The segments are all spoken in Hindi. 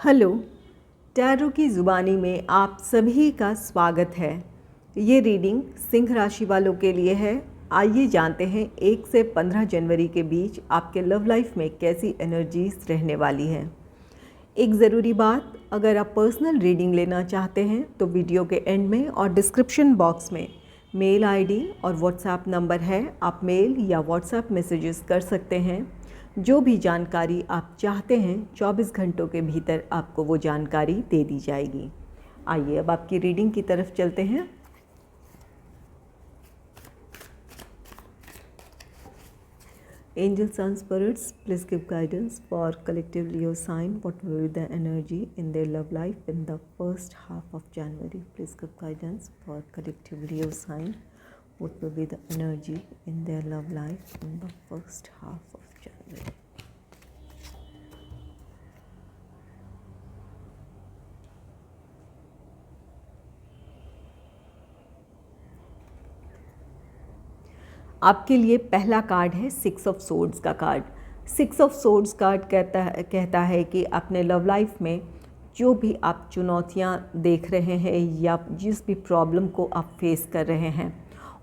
हेलो, टैरो की ज़ुबानी में आप सभी का स्वागत है। ये रीडिंग सिंह राशि वालों के लिए है। आइए जानते हैं 1 से 15 जनवरी के बीच आपके लव लाइफ में कैसी एनर्जीज रहने वाली हैं। एक ज़रूरी बात, अगर आप पर्सनल रीडिंग लेना चाहते हैं तो वीडियो के एंड में और डिस्क्रिप्शन बॉक्स में मेल आईडी और व्हाट्सएप नंबर है। आप मेल या व्हाट्सएप मैसेजेस कर सकते हैं। जो भी जानकारी आप चाहते हैं 24 घंटों के भीतर आपको वो जानकारी दे दी जाएगी। आइए अब आपकी रीडिंग की तरफ चलते हैं। Angels and spirits, please give guidance for collective Leo sign. What will be the energy in their love life in the first half of January? Please give guidance for collective Leo sign. What will be the energy in their love life in the first half of January? आपके लिए पहला कार्ड है 6 ऑफ सोर्ड्स का कार्ड। 6 ऑफ सोर्ड्स कार्ड कहता है कि अपने लव लाइफ में जो भी आप चुनौतियां देख रहे हैं या जिस भी प्रॉब्लम को आप फेस कर रहे हैं,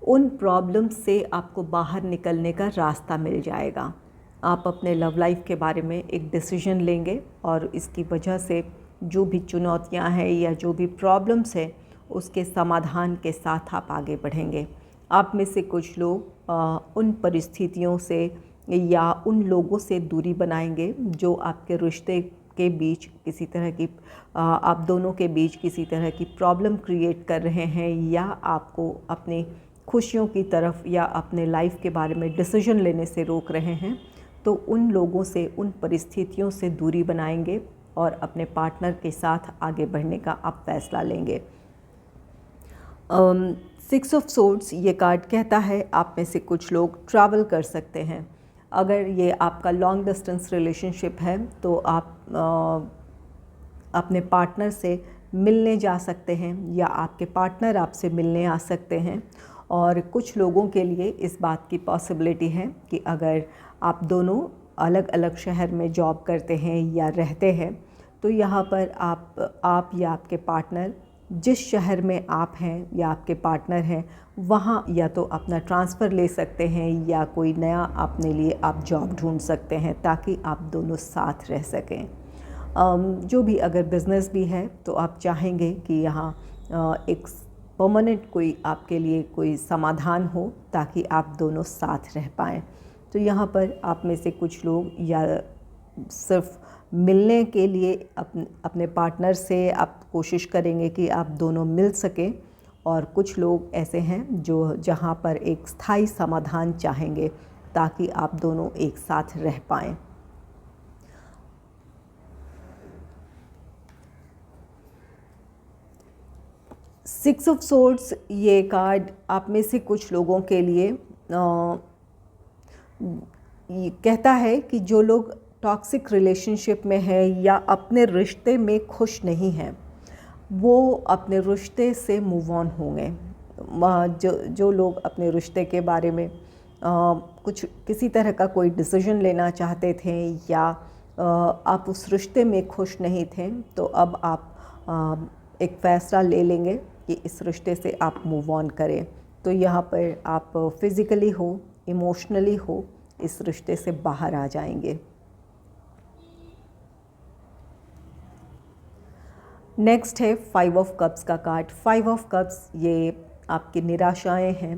उन प्रॉब्लम से आपको बाहर निकलने का रास्ता मिल जाएगा। आप अपने लव लाइफ के बारे में एक डिसीजन लेंगे और इसकी वजह से जो भी चुनौतियां हैं या जो भी प्रॉब्लम्स हैं उसके समाधान के साथ आप आगे बढ़ेंगे। आप में से कुछ लोग उन परिस्थितियों से या उन लोगों से दूरी बनाएंगे जो आपके रिश्ते के बीच किसी तरह की आप दोनों के बीच किसी तरह की प्रॉब्लम क्रिएट कर रहे हैं या आपको अपनी खुशियों की तरफ या अपने लाइफ के बारे में डिसीजन लेने से रोक रहे हैं। तो उन लोगों से, उन परिस्थितियों से दूरी बनाएंगे और अपने पार्टनर के साथ आगे बढ़ने का आप फैसला लेंगे। 6 ऑफ सोर्ड्स ये कार्ड कहता है आप में से कुछ लोग ट्रैवल कर सकते हैं। अगर ये आपका लॉन्ग डिस्टेंस रिलेशनशिप है तो आप अपने पार्टनर से मिलने जा सकते हैं या आपके पार्टनर आपसे मिलने आ सकते हैं। और कुछ लोगों के लिए इस बात की पॉसिबिलिटी है कि अगर आप दोनों अलग अलग शहर में जॉब करते हैं या रहते हैं तो यहाँ पर आप या आपके पार्टनर जिस शहर में आप हैं या आपके पार्टनर हैं वहाँ या तो अपना ट्रांसफ़र ले सकते हैं या कोई नया अपने लिए आप जॉब ढूंढ सकते हैं ताकि आप दोनों साथ रह सकें। जो भी अगर बिज़नेस भी है तो आप चाहेंगे कि यहाँ एक परमानेंट कोई आपके लिए कोई समाधान हो ताकि आप दोनों साथ रह पाएँ। तो यहाँ पर आप में से कुछ लोग या सिर्फ मिलने के लिए अपने पार्टनर से आप कोशिश करेंगे कि आप दोनों मिल सकें, और कुछ लोग ऐसे हैं जो जहां पर एक स्थायी समाधान चाहेंगे ताकि आप दोनों एक साथ रह पाएं। सिक्स ऑफ सोर्ड्स ये कार्ड आप में से कुछ लोगों के लिए ये कहता है कि जो लोग टॉक्सिक रिलेशनशिप में है या अपने रिश्ते में खुश नहीं हैं वो अपने रिश्ते से मूव ऑन होंगे। जो लोग अपने रिश्ते के बारे में कुछ किसी तरह का कोई डिसीजन लेना चाहते थे या आप उस रिश्ते में खुश नहीं थे तो अब आप एक फ़ैसला ले लेंगे कि इस रिश्ते से आप मूव ऑन करें। तो यहाँ पर आप फिज़िकली हो, इमोशनली हो, इस रिश्ते से बाहर आ जाएंगे। नेक्स्ट है 5 ऑफ कप्स का कार्ड। 5 ऑफ कप्स ये आपकी निराशाएं हैं।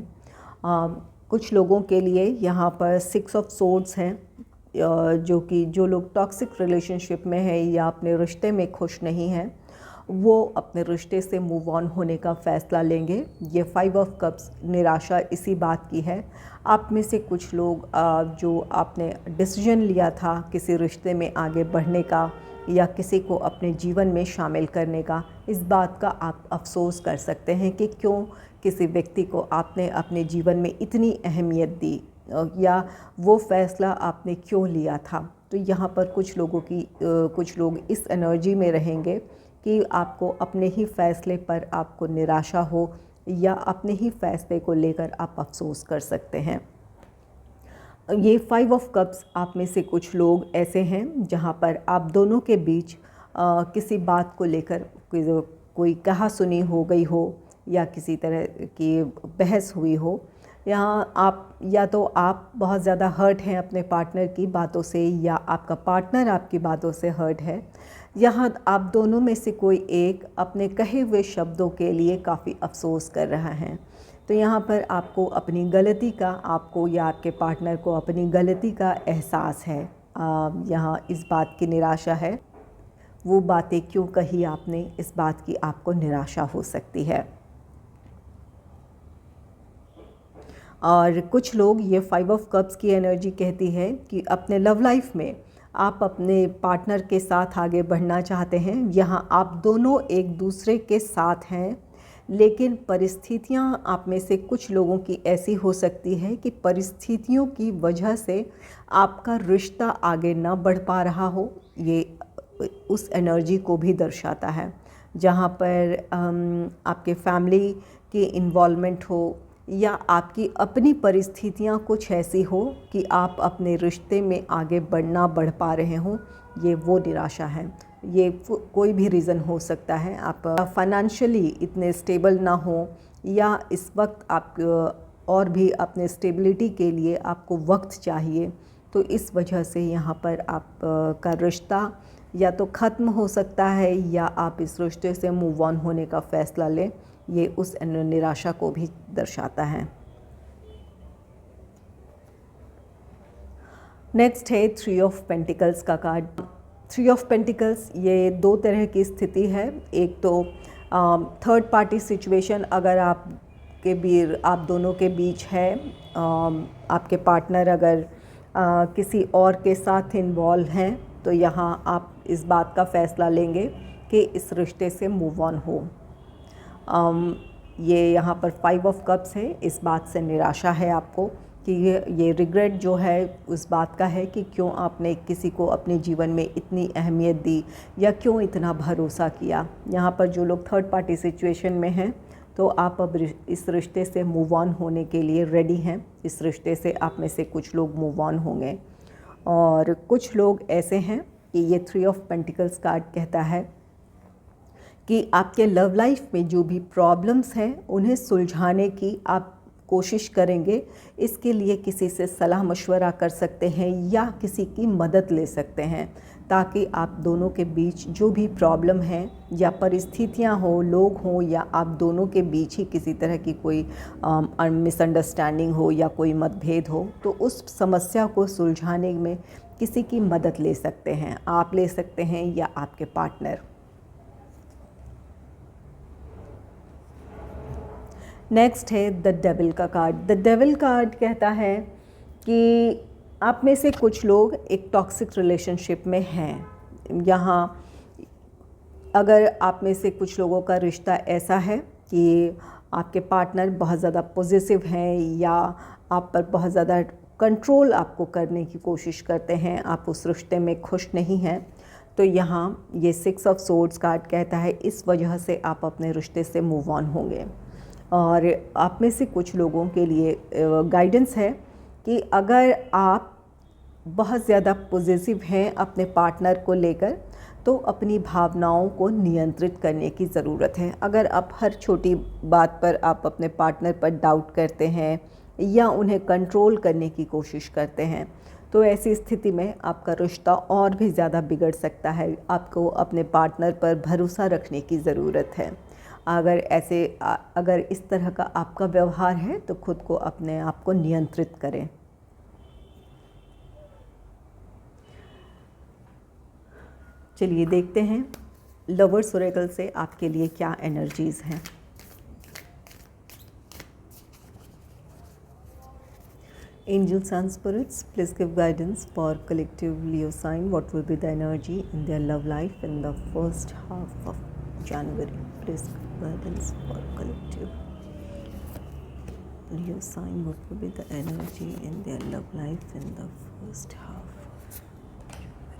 कुछ लोगों के लिए यहाँ पर 6 ऑफ सोर्ड्स हैं जो लोग टॉक्सिक रिलेशनशिप में है या अपने रिश्ते में खुश नहीं हैं वो अपने रिश्ते से मूव ऑन होने का फ़ैसला लेंगे। ये 5 ऑफ कप्स निराशा इसी बात की है। आप में से कुछ लोग जो आपने डिसीजन लिया था किसी रिश्ते में आगे बढ़ने का या किसी को अपने जीवन में शामिल करने का, इस बात का आप अफ़सोस कर सकते हैं कि क्यों किसी व्यक्ति को आपने अपने जीवन में इतनी अहमियत दी या वो फ़ैसला आपने क्यों लिया था। तो यहाँ पर कुछ लोग इस एनर्जी में रहेंगे कि आपको अपने ही फ़ैसले पर आपको निराशा हो या अपने ही फ़ैसले को लेकर आप अफ़सोस कर सकते हैं। ये 5 ऑफ कप्स आप में से कुछ लोग ऐसे हैं जहाँ पर आप दोनों के बीच किसी बात को लेकर कोई कहा सुनी हो गई हो या किसी तरह की बहस हुई हो, यहाँ आप या तो आप बहुत ज़्यादा हर्ट हैं अपने पार्टनर की बातों से या आपका पार्टनर आपकी बातों से हर्ट है। यहाँ आप दोनों में से कोई एक अपने कहे हुए शब्दों के लिए काफ़ी अफसोस कर रहा है। तो यहाँ पर आपको अपनी गलती का, आपको या आपके पार्टनर को अपनी गलती का एहसास है। यहाँ इस बात की निराशा है, वो बातें क्यों कही आपने, इस बात की आपको निराशा हो सकती है। और कुछ लोग, ये 5 ऑफ कप्स की एनर्जी कहती है कि अपने लव लाइफ में आप अपने पार्टनर के साथ आगे बढ़ना चाहते हैं। यहाँ आप दोनों एक दूसरे के साथ हैं, लेकिन परिस्थितियाँ आप में से कुछ लोगों की ऐसी हो सकती है कि परिस्थितियों की वजह से आपका रिश्ता आगे ना बढ़ पा रहा हो। ये उस एनर्जी को भी दर्शाता है जहाँ पर आपके फैमिली की इन्वॉल्वमेंट हो या आपकी अपनी परिस्थितियाँ कुछ ऐसी हो कि आप अपने रिश्ते में आगे बढ़ पा रहे हों। ये वो निराशा है। ये कोई भी रीज़न हो सकता है। आप फाइनेंशियली इतने स्टेबल ना हो या इस वक्त आप और भी अपने स्टेबिलिटी के लिए आपको वक्त चाहिए, तो इस वजह से यहाँ पर आप का रिश्ता या तो ख़त्म हो सकता है या आप इस रिश्ते से मूव ऑन होने का फ़ैसला लें। ये उस निराशा को भी दर्शाता है। नेक्स्ट है 3 ऑफ पेंटिकल्स का कार्ड। 3 ऑफ पेंटिकल्स ये दो तरह की स्थिति है। एक तो थर्ड पार्टी सिचुएशन अगर आप दोनों के बीच है, आपके पार्टनर अगर किसी और के साथ इन्वॉल्व हैं, तो यहाँ आप इस बात का फ़ैसला लेंगे कि इस रिश्ते से मूव ऑन हो। ये यहाँ पर 5 ऑफ कप्स है। इस बात से निराशा है आपको कि ये रिग्रेट जो है उस बात का है कि क्यों आपने किसी को अपने जीवन में इतनी अहमियत दी या क्यों इतना भरोसा किया। यहाँ पर जो लोग थर्ड पार्टी सिचुएशन में हैं, तो आप अब इस रिश्ते से मूव ऑन होने के लिए रेडी हैं। इस रिश्ते से आप में से कुछ लोग मूव ऑन होंगे और कुछ लोग ऐसे हैं कि ये 3 ऑफ पेंटिकल्स कार्ड कहता है कि आपके लव लाइफ में जो भी प्रॉब्लम्स हैं उन्हें सुलझाने की आप कोशिश करेंगे। इसके लिए किसी से सलाह मशवरा कर सकते हैं या किसी की मदद ले सकते हैं, ताकि आप दोनों के बीच जो भी प्रॉब्लम है या परिस्थितियां हो, लोग हों या आप दोनों के बीच ही किसी तरह की कोई मिसअंडरस्टैंडिंग हो या कोई मतभेद हो, तो उस समस्या को सुलझाने में किसी की मदद ले सकते हैं। आप ले सकते हैं या आपके पार्टनर। नेक्स्ट है द डेविल का कार्ड। द डेविल कार्ड कहता है कि आप में से कुछ लोग एक टॉक्सिक रिलेशनशिप में हैं। यहाँ अगर आप में से कुछ लोगों का रिश्ता ऐसा है कि आपके पार्टनर बहुत ज़्यादा पॉजिटिव हैं या आप पर बहुत ज़्यादा कंट्रोल आपको करने की कोशिश करते हैं, आप उस रिश्ते में खुश नहीं हैं, तो यहाँ ये 6 ऑफ सोर्ड्स कार्ड कहता है इस वजह से आप अपने रिश्ते से मूव ऑन होंगे। और आप में से कुछ लोगों के लिए गाइडेंस है कि अगर आप बहुत ज़्यादा पॉजिटिव हैं अपने पार्टनर को लेकर, तो अपनी भावनाओं को नियंत्रित करने की ज़रूरत है। अगर आप हर छोटी बात पर आप अपने पार्टनर पर डाउट करते हैं या उन्हें कंट्रोल करने की कोशिश करते हैं, तो ऐसी स्थिति में आपका रिश्ता और भी ज़्यादा बिगड़ सकता है। आपको अपने पार्टनर पर भरोसा रखने की ज़रूरत है। अगर इस तरह का आपका व्यवहार है, तो खुद को अपने आप को नियंत्रित करें। चलिए देखते हैं लवर्स ओरेकल से आपके लिए क्या एनर्जीज़ हैं। Angels and spirits, please give guidance for collective Leo sign. What will be the energy in their love life in the first half of January? Please give guidance for collective Leo sign. What will be the energy in their love life in the first half of January?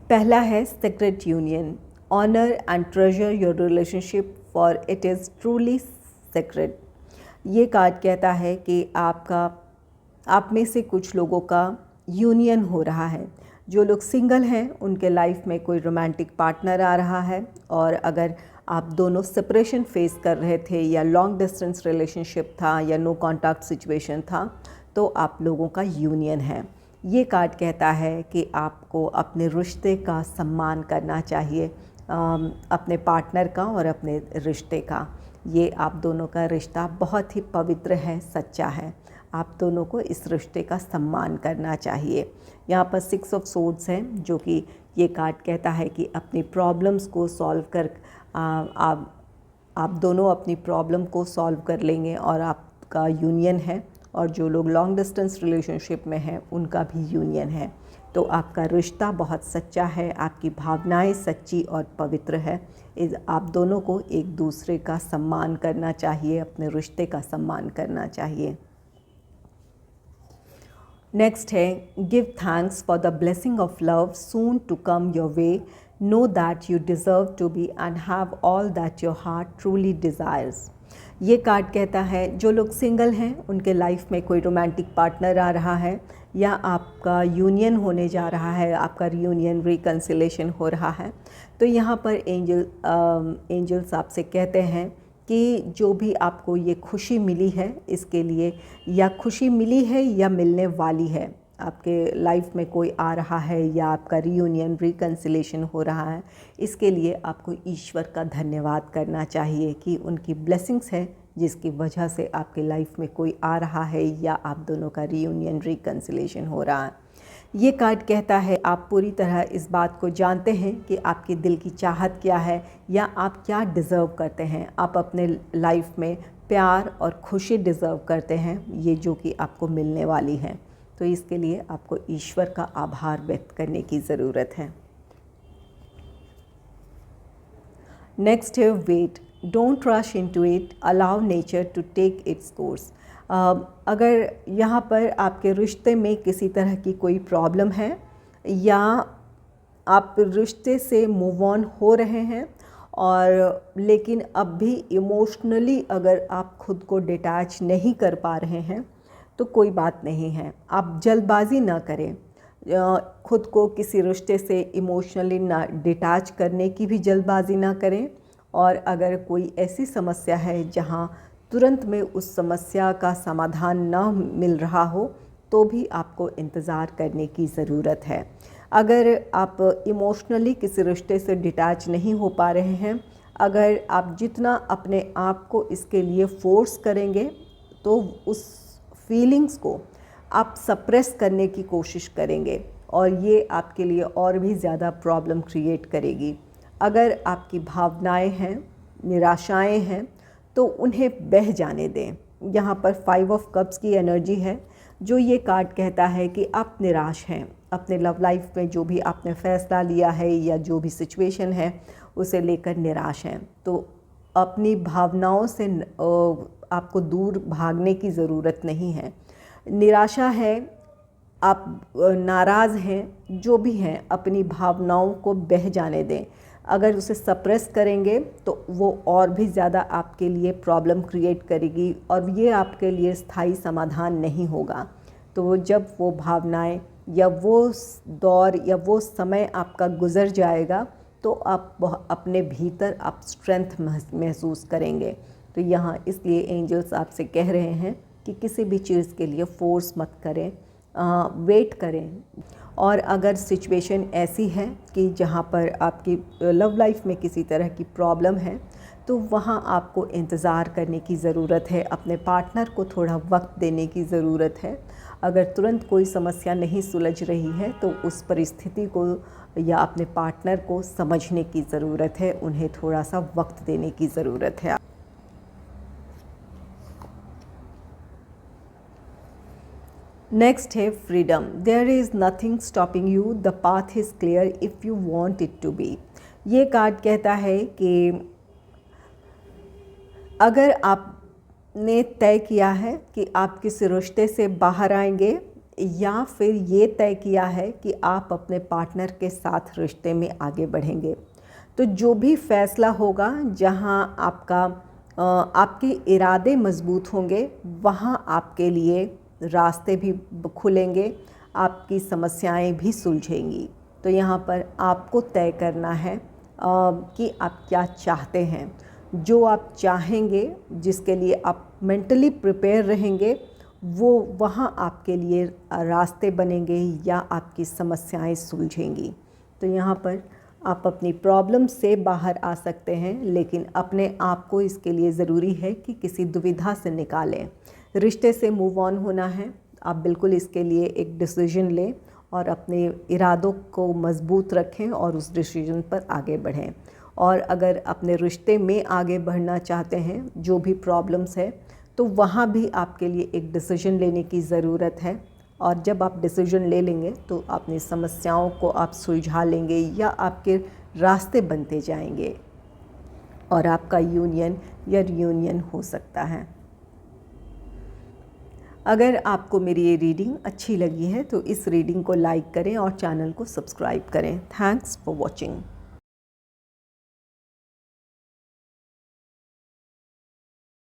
पहला है sacred union. Honor and treasure your relationship for it is truly sacred। ये कार्ड कहता है कि आप में से कुछ लोगों का यूनियन हो रहा है। जो लोग सिंगल हैं उनके लाइफ में कोई रोमांटिक पार्टनर आ रहा है, और अगर आप दोनों सेपरेशन फेस कर रहे थे या लॉन्ग डिस्टेंस रिलेशनशिप था या नो कॉन्टैक्ट सिचुएशन था, तो आप लोगों का यूनियन है। ये कार्ड कहता है कि आपको अपने रिश्ते का सम्मान करना चाहिए, अपने पार्टनर का और अपने रिश्ते का। ये आप दोनों का रिश्ता बहुत ही पवित्र है, सच्चा है। आप दोनों को इस रिश्ते का सम्मान करना चाहिए। यहाँ पर 6 ऑफ सोर्ड्स हैं, जो कि ये कार्ड कहता है कि अपनी प्रॉब्लम्स को सॉल्व कर आप दोनों अपनी प्रॉब्लम को सॉल्व कर लेंगे, और आपका यूनियन है। और जो लोग लॉन्ग डिस्टेंस रिलेशनशिप में हैं उनका भी यूनियन है। तो आपका रिश्ता बहुत सच्चा है, आपकी भावनाएं सच्ची और पवित्र है। आप दोनों को एक दूसरे का सम्मान करना चाहिए, अपने रिश्ते का सम्मान करना चाहिए। नेक्स्ट है, give thanks for the blessing of love soon to come your way, know that you deserve to be and have all that your heart truly desires. ये कार्ड कहता है जो लोग सिंगल हैं उनके लाइफ में कोई रोमांटिक पार्टनर आ रहा है, या आपका यूनियन होने जा रहा है, आपका रियूनियन रिकन्सिलेशन हो रहा है। तो यहाँ पर एंजल्स आपसे कहते हैं कि जो भी आपको ये खुशी मिली है इसके लिए, या खुशी मिली है या मिलने वाली है, आपके लाइफ में कोई आ रहा है या आपका रियूनियन रिकन्सिलेशन हो रहा है, इसके लिए आपको ईश्वर का धन्यवाद करना चाहिए कि उनकी ब्लेसिंग्स है जिसकी वजह से आपके लाइफ में कोई आ रहा है या आप दोनों का रियूनियन रिकन्सिलेशन हो रहा है। ये कार्ड कहता है आप पूरी तरह इस बात को जानते हैं कि आपके दिल की चाहत क्या है या आप क्या डिज़र्व करते हैं। आप अपने लाइफ में प्यार और खुशी डिज़र्व करते हैं, ये जो कि आपको मिलने वाली है। तो इसके लिए आपको ईश्वर का आभार व्यक्त करने की ज़रूरत है। नेक्स्ट है wait, don't rush into it, allow nature to take its course. अगर यहाँ पर आपके रिश्ते में किसी तरह की कोई प्रॉब्लम है या आप रिश्ते से मूव ऑन हो रहे हैं, और लेकिन अब भी इमोशनली अगर आप खुद को डिटैच नहीं कर पा रहे हैं, तो कोई बात नहीं है। आप जल्दबाजी ना करें, खुद को किसी रिश्ते से इमोशनली ना डिटैच करने की भी जल्दबाजी ना करें। और अगर कोई ऐसी समस्या है जहां तुरंत में उस समस्या का समाधान ना मिल रहा हो, तो भी आपको इंतज़ार करने की ज़रूरत है। अगर आप इमोशनली किसी रिश्ते से डिटैच नहीं हो पा रहे हैं, अगर आप जितना अपने आप को इसके लिए फ़ोर्स करेंगे तो उस फीलिंग्स को आप सप्रेस करने की कोशिश करेंगे, और ये आपके लिए और भी ज़्यादा प्रॉब्लम क्रिएट करेगी। अगर आपकी भावनाएं हैं, निराशाएं हैं, तो उन्हें बह जाने दें। यहाँ पर 5 ऑफ कप्स की एनर्जी है, जो ये कार्ड कहता है कि आप निराश हैं अपने लव लाइफ में, जो भी आपने फ़ैसला लिया है या जो भी सिचुएशन है उसे लेकर निराश हैं। तो अपनी भावनाओं से आपको दूर भागने की ज़रूरत नहीं है। निराशा है, आप नाराज़ हैं, जो भी हैं, अपनी भावनाओं को बह जाने दें। अगर उसे सप्रेस करेंगे तो वो और भी ज़्यादा आपके लिए प्रॉब्लम क्रिएट करेगी, और ये आपके लिए स्थायी समाधान नहीं होगा। तो जब वो भावनाएं या वो दौर या वो समय आपका गुज़र जाएगा, तो आप अपने भीतर आप स्ट्रेंथ महसूस करेंगे। तो यहाँ इसलिए एंजल्स आपसे कह रहे हैं कि किसी भी चीज़ के लिए फ़ोर्स मत करें, वेट करें। और अगर सिचुएशन ऐसी है कि जहाँ पर आपकी लव लाइफ में किसी तरह की प्रॉब्लम है, तो वहाँ आपको इंतज़ार करने की ज़रूरत है, अपने पार्टनर को थोड़ा वक्त देने की ज़रूरत है। अगर तुरंत कोई समस्या नहीं सुलझ रही है तो उस परिस्थिति को या अपने पार्टनर को समझने की ज़रूरत है, उन्हें थोड़ा सा वक्त देने की ज़रूरत है। नेक्स्ट है freedom, there is nothing stopping you, the path is clear if you want it to be. ये कार्ड कहता है कि अगर आपने तय किया है कि आप किस रिश्ते से बाहर आएंगे, या फिर ये तय किया है कि आप अपने पार्टनर के साथ रिश्ते में आगे बढ़ेंगे, तो जो भी फैसला होगा, जहां आपके इरादे मजबूत होंगे, वहां आपके लिए रास्ते भी खुलेंगे, आपकी समस्याएं भी सुलझेंगी। तो यहाँ पर आपको तय करना है कि आप क्या चाहते हैं। जो आप चाहेंगे, जिसके लिए आप मेंटली प्रिपेयर रहेंगे, वो वहाँ आपके लिए रास्ते बनेंगे या आपकी समस्याएं सुलझेंगी। तो यहाँ पर आप अपनी प्रॉब्लम से बाहर आ सकते हैं, लेकिन अपने आप को इसके लिए ज़रूरी है कि किसी दुविधा से निकालें। रिश्ते से मूव ऑन होना है, आप बिल्कुल इसके लिए एक डिसीजन लें और अपने इरादों को मज़बूत रखें और उस डिसीजन पर आगे बढ़ें। और अगर अपने रिश्ते में आगे बढ़ना चाहते हैं, जो भी प्रॉब्लम्स है, तो वहाँ भी आपके लिए एक डिसीजन लेने की ज़रूरत है। और जब आप डिसीजन ले लेंगे तो अपनी समस्याओं को आप सुलझा लेंगे या आपके रास्ते बनते जाएंगे और आपका यूनियन या रियूनियन हो सकता है। अगर आपको मेरी ये रीडिंग अच्छी लगी है तो इस रीडिंग को लाइक करें और चैनल को सब्सक्राइब करें। Thanks for watching.